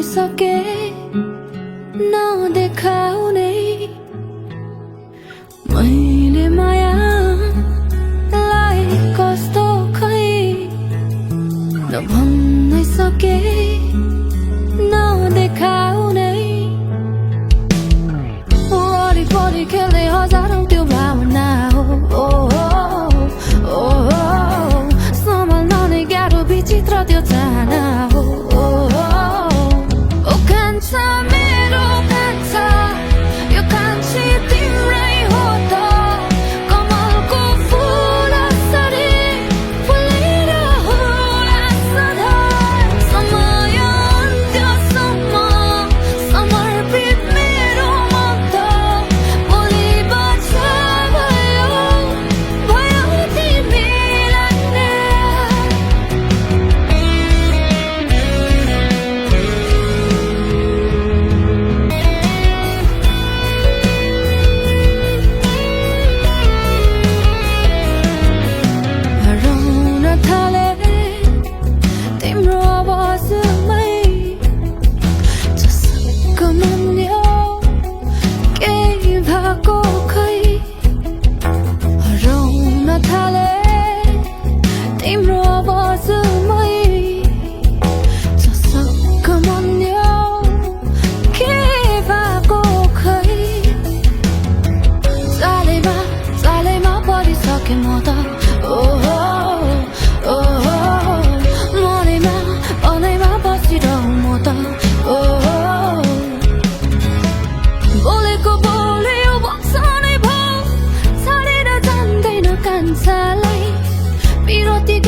सके नदेखाउने मैले मायालाई कस्तो खै नभन्नै सके नदेखाउने वरिपरि खेल्ने हजारौं त्यो भावना हो सम्हाल्न नै गाह्रो विचित्र त्यो चाहना हो कान्छा मेरो कान्छा यो कान्छी तिम्रै हो त कमलको फुल असरी फुलिरहला सधैँ समय अन्त्यसम्म समर्पित मेरो मन त भोलि बच्चा भयो तिमीलाई हराउन थाले तिम्रो आवाजमै जसको मान्यो केही भएको खै हराउन थाले तिम्रो आवाजमै जसको मान्यो केही भएको खै चालैमा परिसके म त मनैमा बसिरहँ म त बोलेको बोल्यो बक्सनै भो छाडेर जान्दैन कान्छालाई पिरोती